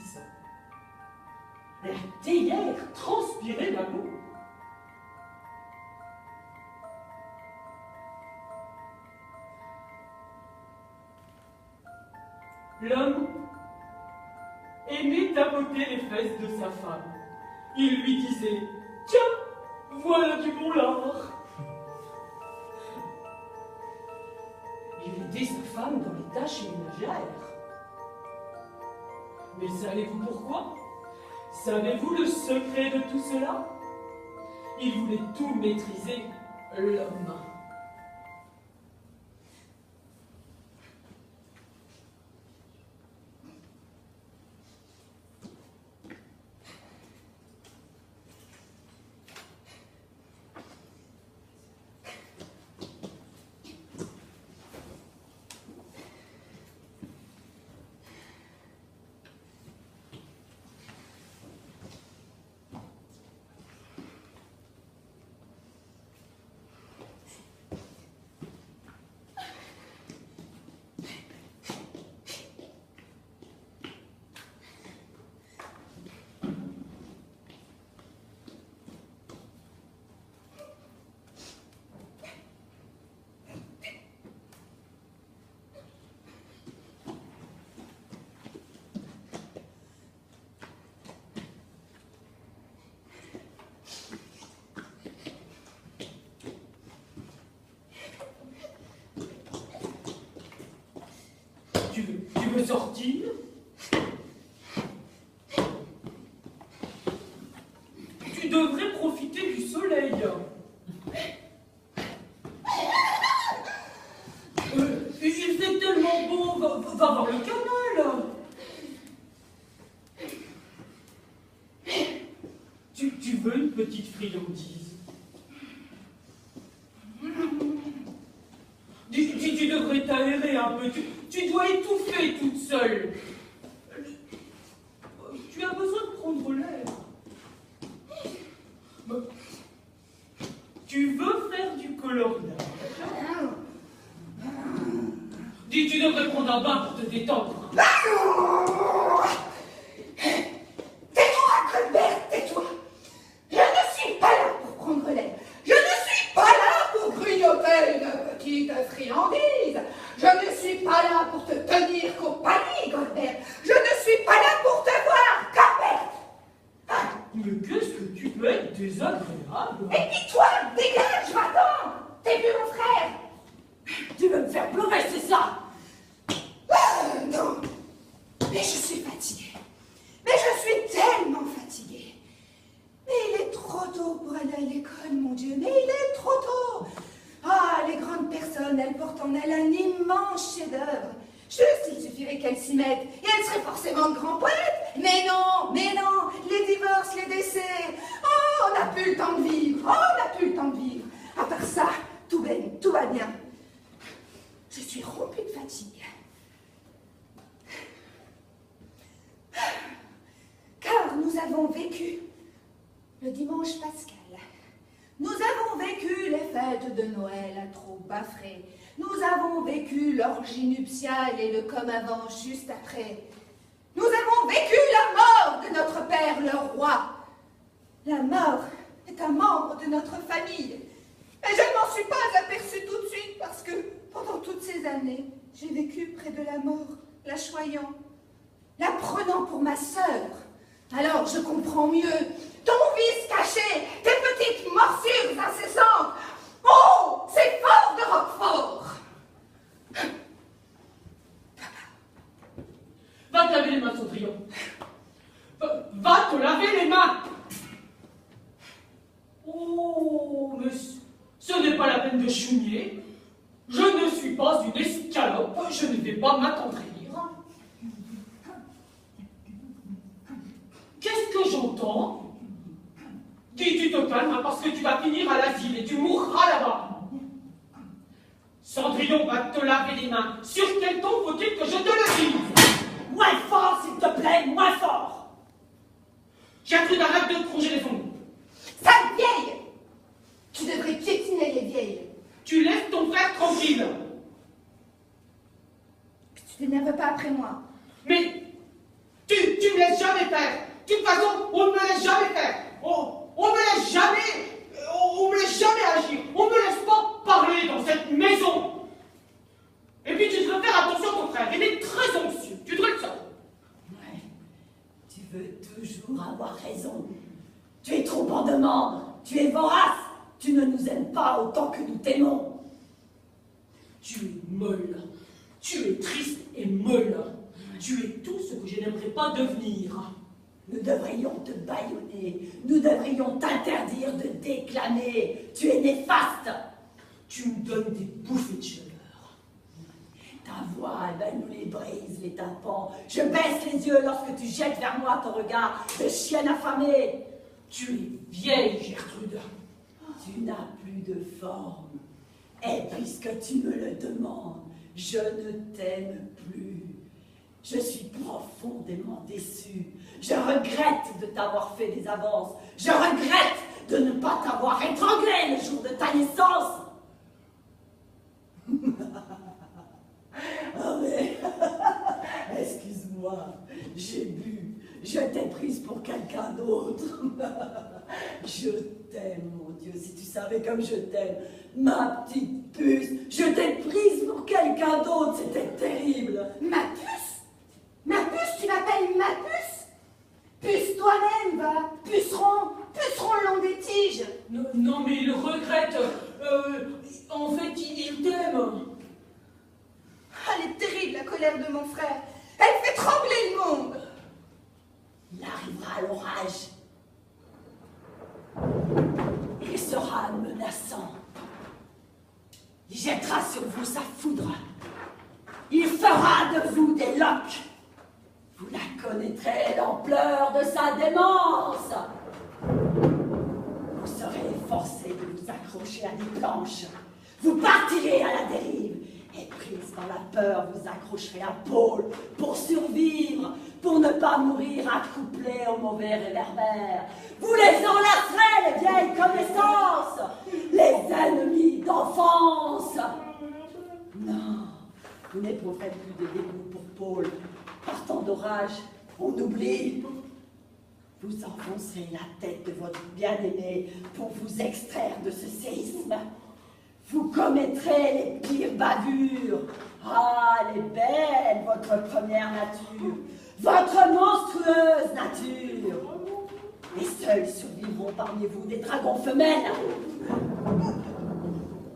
La théière transpirait l'amour. L'homme aimait tapoter les fesses de sa femme. Il lui disait « Tiens, voilà du bon lard !» Il aidait sa femme dans les tâches ménagères. Mais savez-vous pourquoi? Savez-vous le secret de tout cela? Il voulait tout maîtriser, l'homme. Tu veux sortir? Tu devrais profiter du soleil. Va voir le canal. Tu veux une petite friandise? Tu devrais t'aérer un peu. Tu dois étouffer toute seule. Tu as besoin de prendre l'air. Tu veux faire du coloriage? Tu devrais prendre un bain pour te détendre. Tais-toi, Colbert, tais-toi. Je ne suis pas là pour prendre l'air. Je ne suis pas là pour grignoter une petite friandise. Je ne suis pas là pour te tenir compagnie, Colbert. Je ne suis pas là pour te voir, Colbert. Mais qu'est-ce que tu peux être désagréable? Et puis toi, dégage, va-t'en. T'es vu mon frère? Tu veux me faire pleurer, c'est ça? Non. Mais je suis fatiguée. Mais je suis tellement fatiguée. Mais il est trop tôt pour aller à l'école, mon Dieu. Mais il est trop tôt. Ah, les grandes personnes, elles portent en elles un immense chef-d'œuvre. Juste, il suffirait qu'elles s'y mettent. Et elles seraient forcément de grands poètes. Mais non. Les divorces, les décès. Oh, on n'a plus le temps de vivre. À part ça, tout va bien. Je suis rompue de fatigue. Car nous avons vécu le dimanche pascal. Nous avons vécu les fêtes de Noël à trop bafrer. Nous avons vécu l'orgie nuptiale et le comme avant juste après. Nous avons vécu la mort de notre père le roi. La mort est un membre de notre famille. Et je ne m'en suis pas aperçue tout de suite parce que pendant toutes ces années, j'ai vécu près de la mort, la choyant, la prenant pour ma sœur. Alors je comprends mieux ton vice caché, tes petites morsures incessantes. Oh, c'est fort de Roquefort. Va te laver les mains, Cendrillon. Va te laver les mains. Oh, mais ce n'est pas la peine de chouiner. Je ne suis pas une escalope. Je ne vais pas m'attendrir. Qu'est-ce que j'entends? Dis, tu te calmes parce que tu vas finir à l'asile et tu mourras là-bas. Cendrillon va te laver les mains. Sur quel ton faut-il que je te le dise? Moins fort, s'il te plaît, moins fort. Gertrude, arrête de te ronger les ongles. Sale vieille! Tu devrais piétiner les vieilles. Tu laisses ton frère tranquille. Tu t'énerves pas après moi. Mais tu me laisses jamais faire. De toute façon, on ne me laisse jamais faire. On me laisse jamais agir. On me laisse pas parler dans cette maison. Et puis tu devrais faire attention à ton frère. Il est très anxieux. Tu devrais le savoir. Ouais, tu veux toujours avoir raison. Tu es trop en demande. Tu es vorace. Tu ne nous aimes pas autant que nous t'aimons. Tu es molle. Tu es triste et molle. Tu es tout ce que je n'aimerais pas devenir. Nous devrions te bâillonner. Nous devrions t'interdire de déclamer. Tu es néfaste. Tu me donnes des bouffées de chaleur. Ta voix, elle nous les brise, les tympans. Je baisse les yeux lorsque tu jettes vers moi ton regard de chienne affamée. Tu es vieille, Gertrude. Tu n'as plus de forme. Et puisque tu me le demandes, je ne t'aime plus. Je suis profondément déçue. Je regrette de t'avoir fait des avances. Je regrette de ne pas t'avoir étranglé le jour de ta naissance. Ah mais, excuse-moi, j'ai bu. Je t'ai prise pour quelqu'un d'autre. Je t'aime, mon Dieu, si tu savais comme je t'aime. Ma petite puce, je t'ai prise pour quelqu'un d'autre, c'était terrible. Ma puce? Ma puce, tu m'appelles ma puce? Puce toi-même, va. Puceron le long des tiges. Non, mais il regrette. En fait, il t'aime. Elle est terrible, la colère de mon frère. Elle fait trembler le monde. Il arrivera l'orage. Il sera menaçant. Il jettera sur vous sa foudre. Il fera de vous des loques. Vous la connaîtrez l'ampleur de sa démence. Vous serez forcé de vous accrocher à des planches. Vous partirez à la dérive. Et prise par la peur, vous accrocherez à pôle pour survivre, pour ne pas mourir accouplé aux mauvais réverbères. Vous les enlacerez, les vieilles connaissances, les ennemis d'enfance. Non, vous n'éprouverez plus de dégoût pour Paul. Par temps d'orage, on oublie. Vous enfoncerez la tête de votre bien-aimé pour vous extraire de ce séisme. Vous commettrez les pires bavures. Ah, elle est belle, votre première nature, votre monstrueuse nature. Et seuls survivront parmi vous des dragons femelles.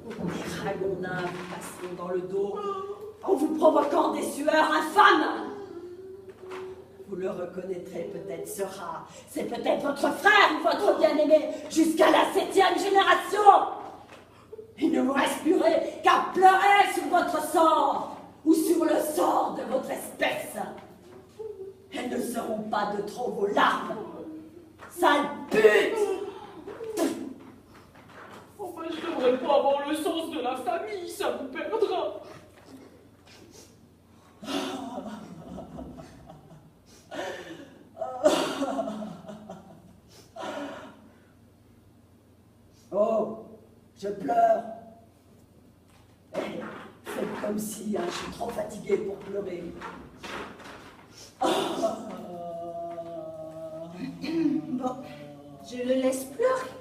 Des dragons nains vous passeront dans le dos en vous provoquant des sueurs infâmes. Vous le reconnaîtrez peut-être, ce rat. C'est peut-être votre frère ou votre bien-aimé jusqu'à la 7e génération. Il ne vous reste plus qu'à pleurer sur votre sort ou sur le sort de votre espèce. Elles ne seront pas de trop vos larmes. Sale pute! Enfin, je devrais pas avoir le sens de la famille, ça vous perdra. Oh, je pleure. Faites comme si je suis trop fatiguée pour pleurer. Bon, je le laisse pleurer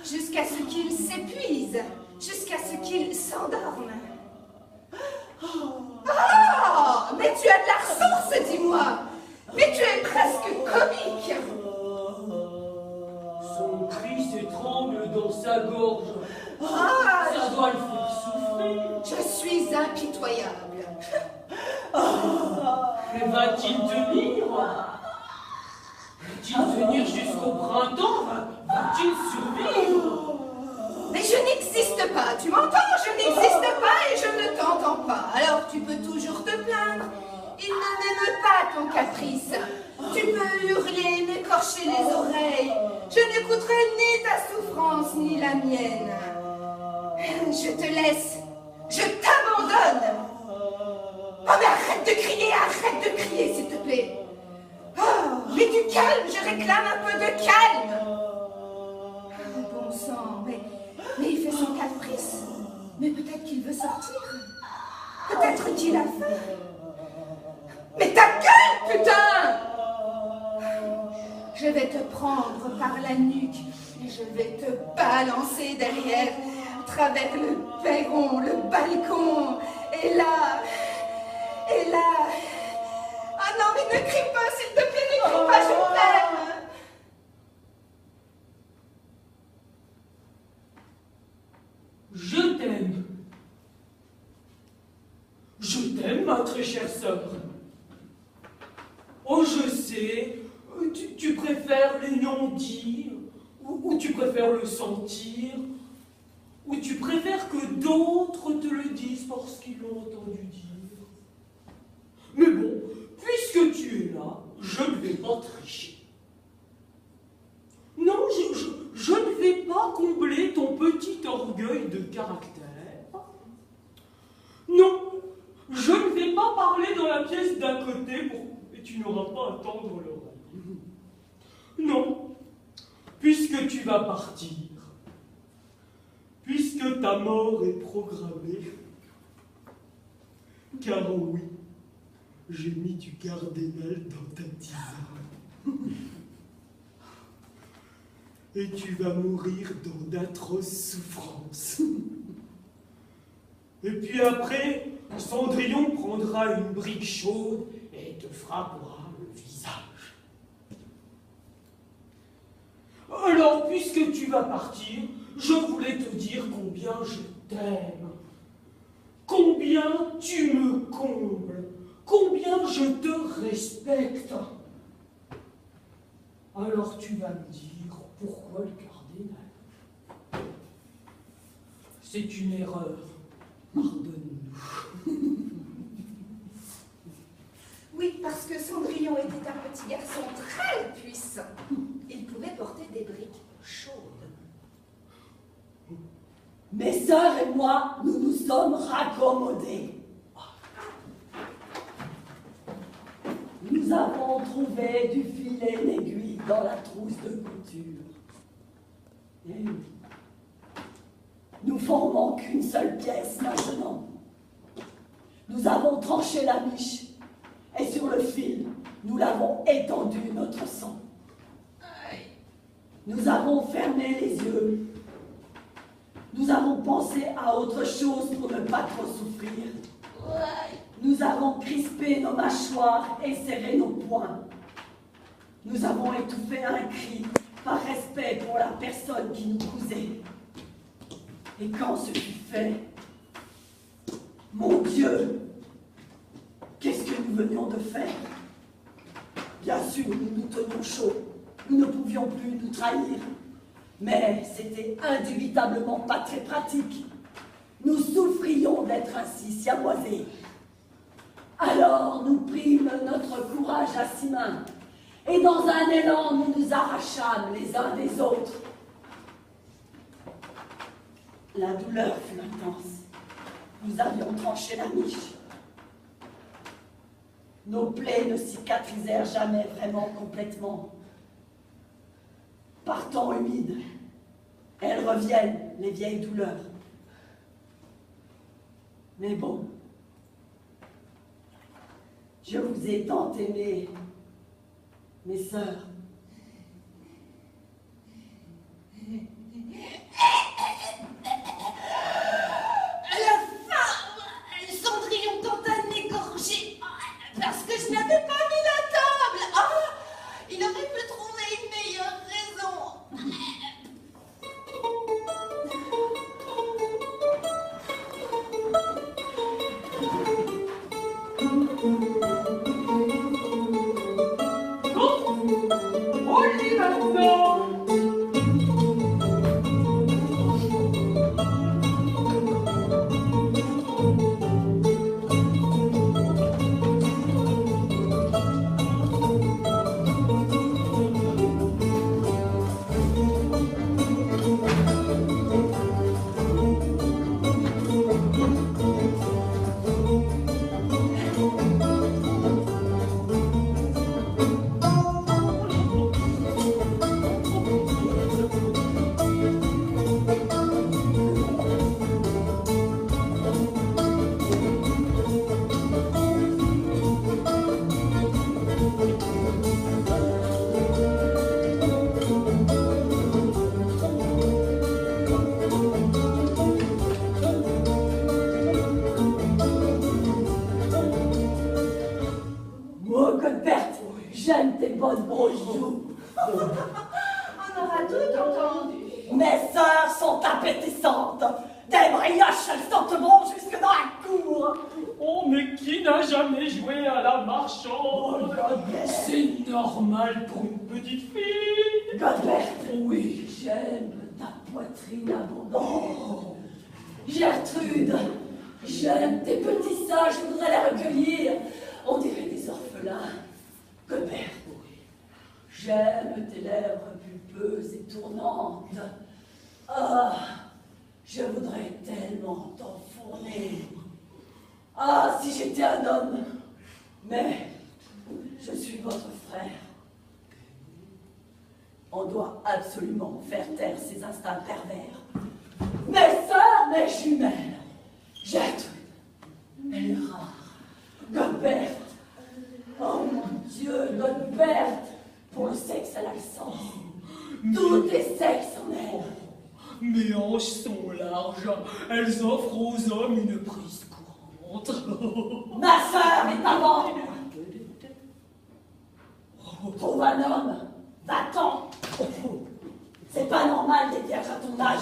jusqu'à ce qu'il s'épuise, jusqu'à ce qu'il s'endorme. Ah, mais tu as de la ressource, dis-moi. Mais tu es presque comique. Son cri s'étrangle dans sa gorge. Ah, Ça doit le faire souffrir. je suis impitoyable. Mais va-t-il tenir? Va-t-il tenir jusqu'au printemps? Va-t-il survivre? Mais je n'existe pas, tu m'entends? Je n'existe pas et je ne t'entends pas. Alors tu peux toujours te plaindre. Il ne m'aime pas ton caprice. Tu peux hurler, m'écorcher les oreilles. Je n'écouterai ni ta souffrance ni la mienne. Je te laisse. Je t'abandonne. Oh mais arrête de crier, s'il te plaît. Oh, mais du calme, je réclame un peu de calme. Bon sang, mais il fait son caprice. Mais peut-être qu'il veut sortir. Peut-être qu'il a faim. Mais ta gueule, putain! Je vais te prendre par la nuque et je vais te balancer derrière, à travers le perron, le balcon, et là... Ah non, mais ne crie pas, s'il te plaît, ne crie pas, je t'aime! Je t'aime. Je t'aime, ma très chère sœur. Oh, je sais, tu préfères les non-dits, ou tu préfères le sentir, ou tu préfères que d'autres te le disent parce qu'ils l'ont entendu dire. Mais bon, puisque tu es là, je ne vais pas tricher. Non, je ne vais pas combler ton petit orgueil de caractère. Non, je ne vais pas parler dans la pièce d'à côté et tu n'auras pas à tendre l'oreille. Non, puisque tu vas partir, puisque ta mort est programmée, car oui, j'ai mis du cardinal dans ta tisane. Et tu vas mourir dans d'atroces souffrances. Et puis après, Cendrillon prendra une brique chaude et te frappera le visage. Alors, puisque tu vas partir, je voulais te dire combien je t'aime, combien tu me combles, combien je te respecte. Alors tu vas me dire pourquoi le cardinal. C'est une erreur. Pardonne-nous. Oui, parce que Cendrillon était un petit garçon très puissant. Il pouvait porter des briques chaudes. Mes sœurs et moi, nous nous sommes raccommodés. Nous avons trouvé du fil et l'aiguille dans la trousse de couture. Et nous formons qu'une seule pièce maintenant. Nous avons tranché la miche et sur le fil, nous l'avons étendu notre sang. Nous avons fermé les yeux. Nous avons pensé à autre chose pour ne pas trop souffrir. Nous avons crispé nos mâchoires et serré nos poings. Nous avons étouffé un cri par respect pour la personne qui nous cousait. Et quand ce fut fait, mon Dieu, qu'est-ce que nous venions de faire? Bien sûr, nous nous tenions chaud. Nous ne pouvions plus nous trahir. Mais c'était indubitablement pas très pratique. Nous souffrions d'être ainsi siamoisés. Alors nous prîmes notre courage à 6 mains, et dans un élan nous nous arrachâmes les uns des autres. La douleur fut intense. Nous avions tranché la miche. Nos plaies ne cicatrisèrent jamais vraiment complètement. Par temps humide, elles reviennent, les vieilles douleurs. Mais bon, je vous ai tant aimé, mes sœurs. À la fin, Cendrillon tenta de m'égorger parce que je n'avais pas mis la table. Ah, il aurait pu trouver une meilleure raison. Au lit maintenant. J'aime tes bonnes grosses joues. On aura tout entendu. Mes sœurs sont appétissantes. Des brioches, elles sentiront jusque dans la cour. Oh, mais qui n'a jamais joué à la marchande? C'est normal pour une petite fille. Godbert, Oui. j'aime ta poitrine abondante. Gertrude, j'aime tes petits seins, je voudrais les recueillir. On dirait des orphelins. Godbert, j'aime tes lèvres pulpeuses et tournantes. Ah, je voudrais tellement t'enfourner. Ah, si j'étais un homme. Mais je suis votre frère. On doit absolument faire taire ces instincts pervers. Mes sœurs, mes jumelles. Gertrude, elle est rare. Godbert. Oh mon Dieu, Godbert. Pour le sexe à l'accent. Tout est sexe en elle. Mes hanches sont larges, elles offrent aux hommes une prise courante. Ma sœur est avant. Trouve un homme, va-t'en. C'est pas normal d'être vierge à ton âge.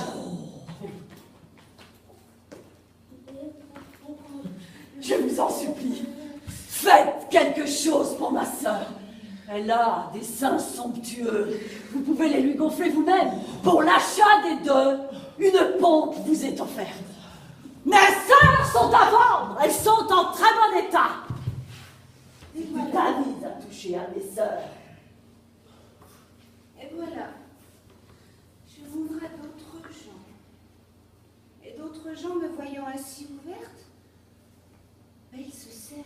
Je vous en supplie, faites quelque chose pour ma sœur. Elle a des seins somptueux. Vous pouvez les lui gonfler vous-même. Pour l'achat des deux, une pompe vous est offerte. Mes sœurs sont à vendre. Elles sont en très bon état. Tu t'avises à toucher à mes sœurs. Et voilà, je m'ouvre à d'autres gens. Et d'autres gens, me voyant ainsi ouverte, ben, ils se servent.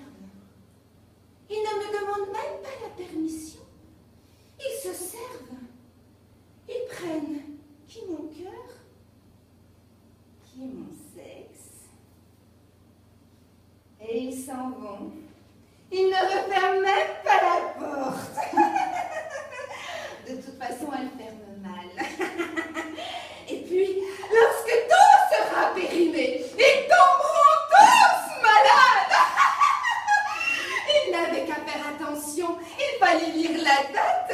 Ils ne me demandent même pas la permission. Ils se servent. Ils prennent qui mon cœur, qui mon sexe, et ils s'en vont. Ils ne referment même pas la porte. De toute façon, elle ferme mal. Et puis, lorsque tout sera périmé, ils tomberont tous malades. Ils n'avaient qu'à faire attention. Il fallait lire la date.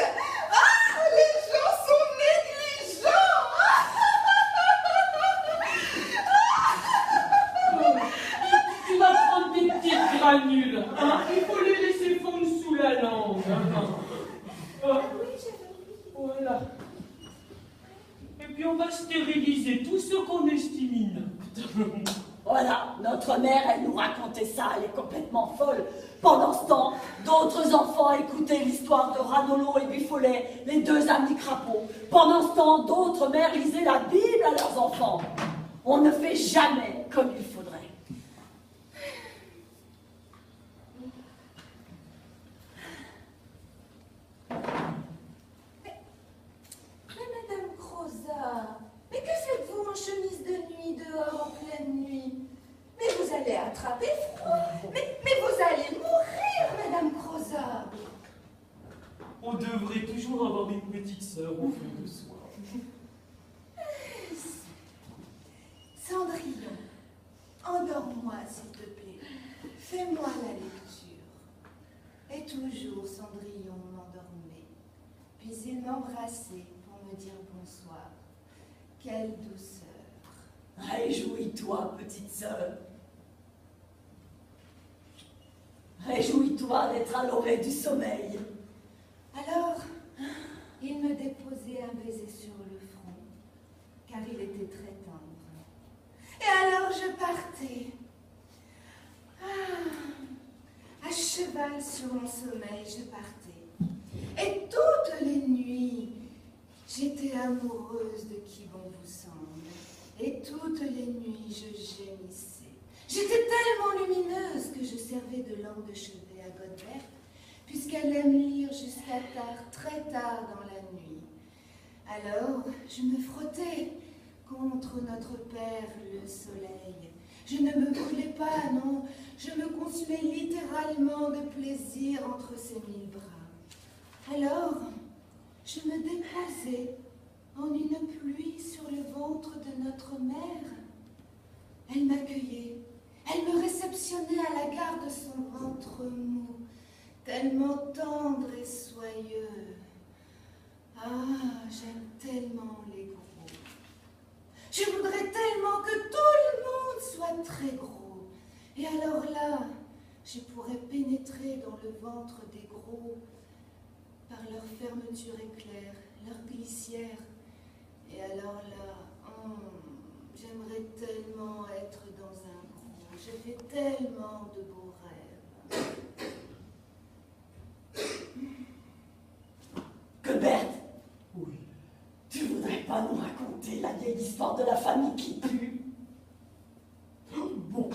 Ah, les gens sont négligents. Tu vas prendre des petites granules, hein. Il faut les laisser fondre sous la langue. Oui, j'avais oublié. Voilà. Et puis on va stériliser tout ce qu'on estime inapte. Voilà, notre mère, elle nous racontait ça, elle est complètement folle. Pendant ce temps, d'autres enfants écoutaient l'histoire de Ranolo et Bifollet, les deux amis crapauds. Pendant ce temps, d'autres mères lisaient la Bible à leurs enfants. On ne fait jamais comme il faudrait. Mais Madame Croza, mais que faites-vous en chemise de nuit dehors en pleine nuit? Mais vous allez attraper froid. Mais vous allez mourir, Madame Croza. On devrait toujours avoir une petite sœur au fond de soi. Cendrillon, endors-moi s'il te plaît. Fais-moi la lecture. Et toujours Cendrillon m'endormait. Puis il m'embrassait pour me dire bonsoir. Quelle douceur. Réjouis-toi, petite sœur. Réjouis-toi d'être à l'orée du sommeil. Alors, il me déposait un baiser sur le front, car il était très tendre. Et alors je partais, à cheval sur mon sommeil, je partais. Et toutes les nuits, j'étais amoureuse de qui bon vous semble. Et toutes les nuits, je gémissais. J'étais tellement lumineuse que je servais de lampe de chevet à Godbert, puisqu'elle aime lire jusqu'à tard, très tard dans la nuit. Alors, je me frottais contre notre Père le soleil. Je ne me brûlais pas, non, je me consumais littéralement de plaisir entre ses 1000 bras. Alors, je me déposais en une pluie sur le ventre de notre mère. Elle m'accueillait, elle me réceptionnait à la gare de son ventre mou, tellement tendre et soyeux. Ah, j'aime tellement les gros. Je voudrais tellement que tout le monde soit très gros. Et alors là, je pourrais pénétrer dans le ventre des gros par leur fermeture éclair, leur glissière. Et alors là, j'aimerais tellement être dans un gros. Je fais tellement de beaux rêves. Que Berthe, Oui. tu voudrais pas nous raconter la vieille histoire de la famille qui pue? Bon.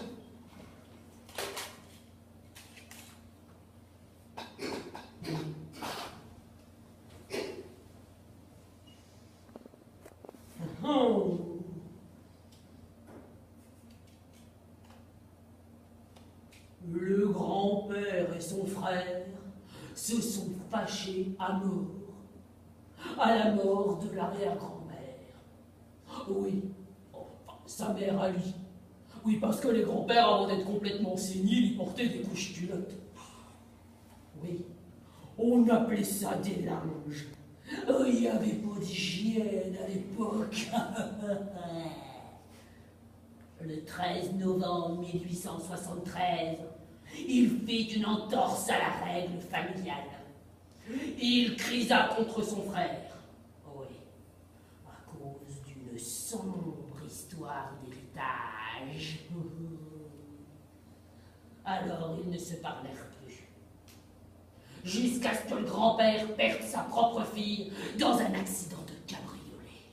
Le grand-père et son frère se sont fâchés à mort, à la mort de l'arrière-grand-mère. Oui, enfin, sa mère à lui. Oui, parce que les grands-pères, avant d'être complètement séniles, ils portaient des couches-culottes. Oui, on appelait ça des linges. Il n'y avait pas d'hygiène à l'époque. Le 13 novembre 1873, il fit une entorse à la règle familiale. Il crisa contre son frère. Oui, à cause d'une sombre histoire d'héritage. Alors ils ne se parlèrent plus. jusqu'à ce que le grand-père perde sa propre fille dans un accident de cabriolet.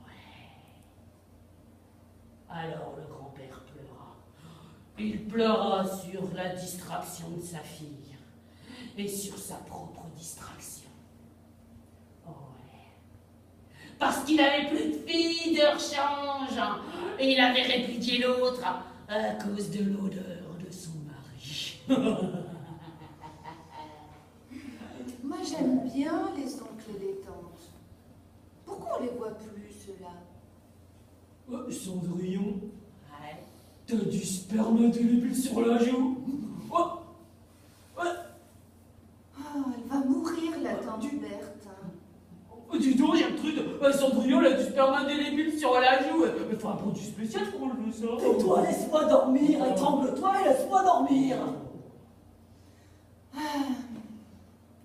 Ouais. Alors le grand-père pleura. Il pleura sur la distraction de sa fille et sur sa propre distraction. Ouais. Parce qu'il n'avait plus de fille de rechange et il avait répliqué l'autre à cause de l'odeur de son mari. Moi, j'aime bien les oncles et les tantes. Pourquoi on les voit plus, ceux-là? Cendrillon, ouais. T'as du sperme indélébile sur la joue. Oh. Ouais. Oh, elle va mourir, la tante Berthe. Dis donc, Gertrude, Cendrillon elle a du sperme indélébile sur la joue. Il faut un produit spécial pour enlever ça. Tais-toi, laisse-moi dormir, étrangle-toi et laisse-moi dormir.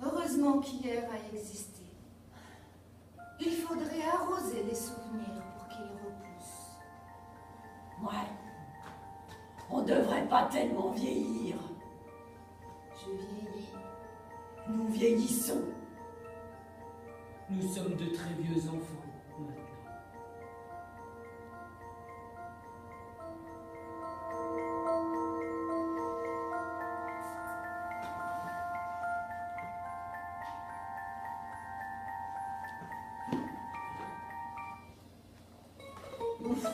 Heureusement qu'hier a existé. Il faudrait arroser les souvenirs pour qu'ils repoussent. Ouais. On devrait pas tellement vieillir. Je vieillis. Nous vieillissons. Nous sommes de très vieux enfants maintenant. Ouf.